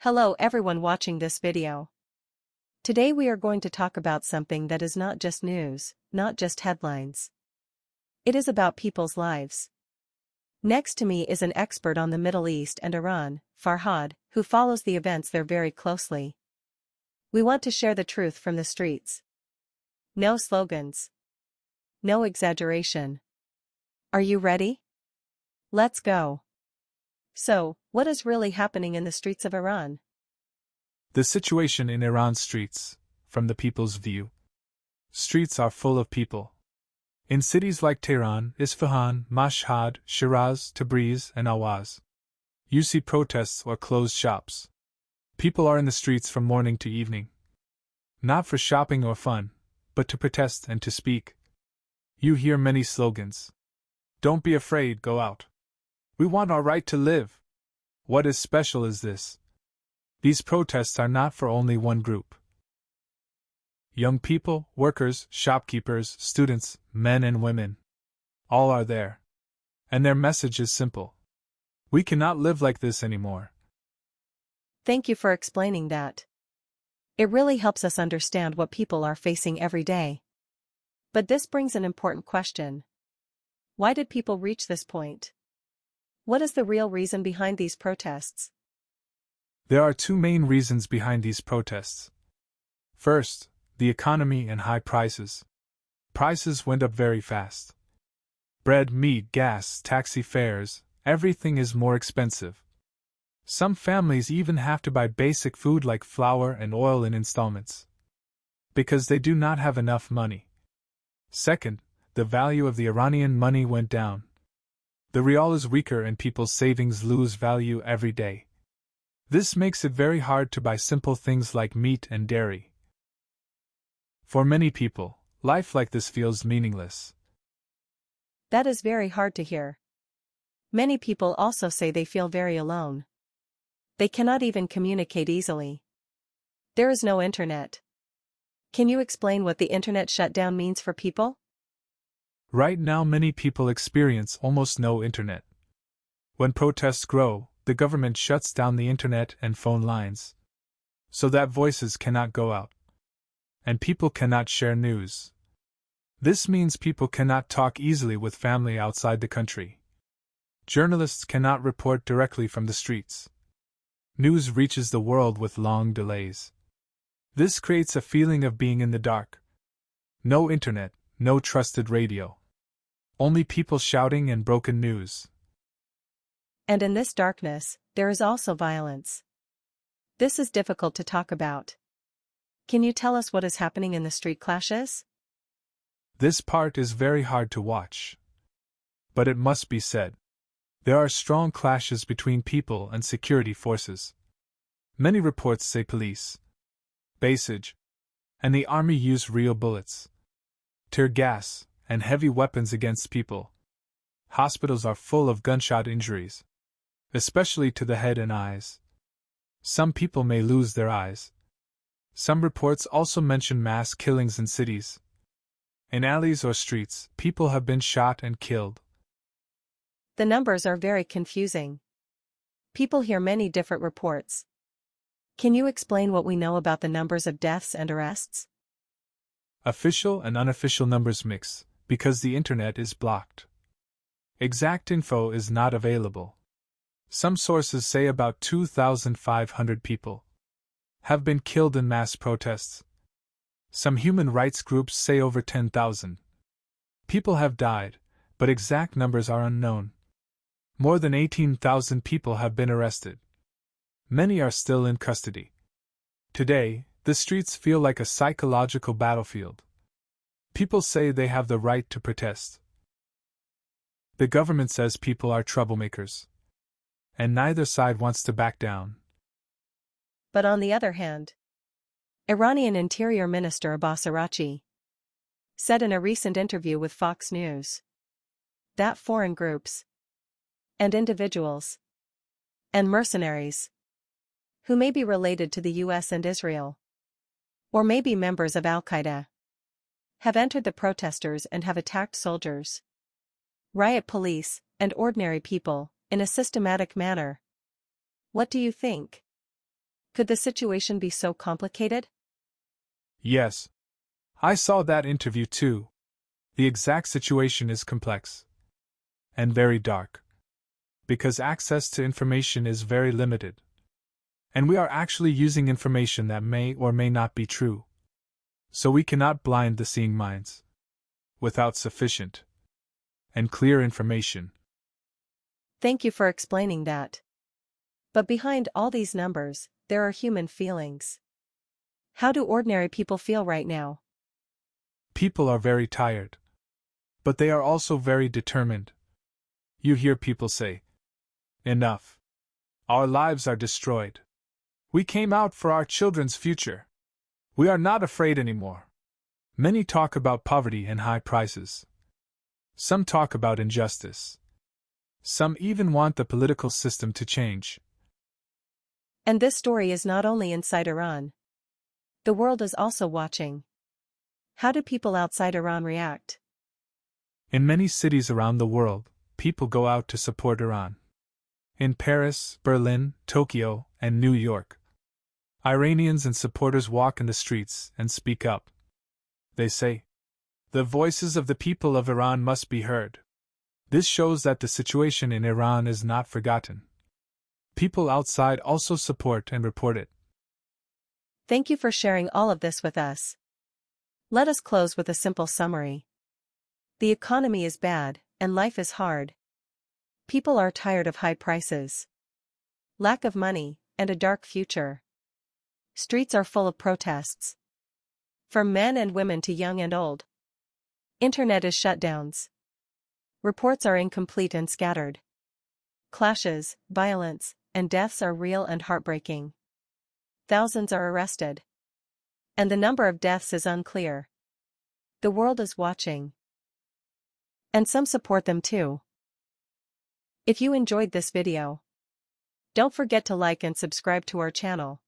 Hello everyone watching this video. Today we are going to talk about something that is not just news, not just headlines. It is about people's lives. Next to me is an expert on the Middle East and Iran, Farhad, who follows the events there very closely. We want to share the truth from the streets. No slogans. No exaggeration. Are you ready? Let's go. So, what is really happening in the streets of Iran? The situation in Iran's streets, from the people's view. Streets are full of people. In cities like Tehran, Isfahan, Mashhad, Shiraz, Tabriz, and Awaz, you see protests or closed shops. People are in the streets from morning to evening. Not for shopping or fun, but to protest and to speak. You hear many slogans. Don't be afraid, go out. We want our right to live. What is special is this. These protests are not for only one group. Young people, workers, shopkeepers, students, men and women. All are there. And their message is simple. We cannot live like this anymore. Thank you for explaining that. It really helps us understand what people are facing every day. But this brings an important question. Why did people reach this point? What is the real reason behind these protests? There are two main reasons behind these protests. First, the economy and high prices. Prices went up very fast. Bread, meat, gas, taxi fares, everything is more expensive. Some families even have to buy basic food like flour and oil in installments. Because they do not have enough money. Second, the value of the Iranian money went down. The rial is weaker and people's savings lose value every day. This makes it very hard to buy simple things like meat and dairy. For many people, life like this feels meaningless. That is very hard to hear. Many people also say they feel very alone. They cannot even communicate easily. There is no internet. Can you explain what the internet shutdown means for people? Right now many people experience almost no internet. When protests grow, the government shuts down the internet and phone lines. So that voices cannot go out. And people cannot share news. This means people cannot talk easily with family outside the country. Journalists cannot report directly from the streets. News reaches the world with long delays. This creates a feeling of being in the dark. No internet, no trusted radio. Only people shouting and broken news. And in this darkness, there is also violence. This is difficult to talk about. Can you tell us what is happening in the street clashes? This part is very hard to watch. But it must be said. There are strong clashes between people and security forces. Many reports say police, Basij, and the army use real bullets, tear gas, and heavy weapons against people. Hospitals are full of gunshot injuries, especially to the head and eyes. Some people may lose their eyes. Some reports also mention mass killings in cities. In alleys or streets, people have been shot and killed. The numbers are very confusing. People hear many different reports. Can you explain what we know about the numbers of deaths and arrests? Official and unofficial numbers mix, because the internet is blocked. Exact info is not available. Some sources say about 2,500 people have been killed in mass protests. Some human rights groups say over 10,000 people have died, but exact numbers are unknown. More than 18,000 people have been arrested. Many are still in custody. Today, the streets feel like a psychological battlefield. People say they have the right to protest. The government says people are troublemakers. And neither side wants to back down. But on the other hand, Iranian Interior Minister Abbas Araghchi said in a recent interview with Fox News that foreign groups and individuals and mercenaries who may be related to the US and Israel, or may be members of Al-Qaeda, have entered the protesters and have attacked soldiers, riot police, and ordinary people, in a systematic manner. What do you think? Could the situation be so complicated? Yes. I saw that interview too. The exact situation is complex. And very dark. Because access to information is very limited. And we are actually using information that may or may not be true. So we cannot blind the seeing minds. Without sufficient and clear information. Thank you for explaining that. But behind all these numbers, there are human feelings. How do ordinary people feel right now? People are very tired. But they are also very determined. You hear people say, "Enough. Our lives are destroyed. We came out for our children's future. We are not afraid anymore." Many talk about poverty and high prices. Some talk about injustice. Some even want the political system to change. And this story is not only inside Iran. The world is also watching. How do people outside Iran react? In many cities around the world, people go out to support Iran. In Paris, Berlin, Tokyo, and New York, Iranians and supporters walk in the streets and speak up. They say, "The voices of the people of Iran must be heard." This shows that the situation in Iran is not forgotten. People outside also support and report it. Thank you for sharing all of this with us. Let us close with a simple summary. The economy is bad, and life is hard. People are tired of high prices, lack of money, and a dark future. Streets are full of protests. From men and women to young and old. Internet is shutdowns. Reports are incomplete and scattered. Clashes, violence, and deaths are real and heartbreaking. Thousands are arrested. And the number of deaths is unclear. The world is watching. And some support them too. If you enjoyed this video, don't forget to like and subscribe to our channel.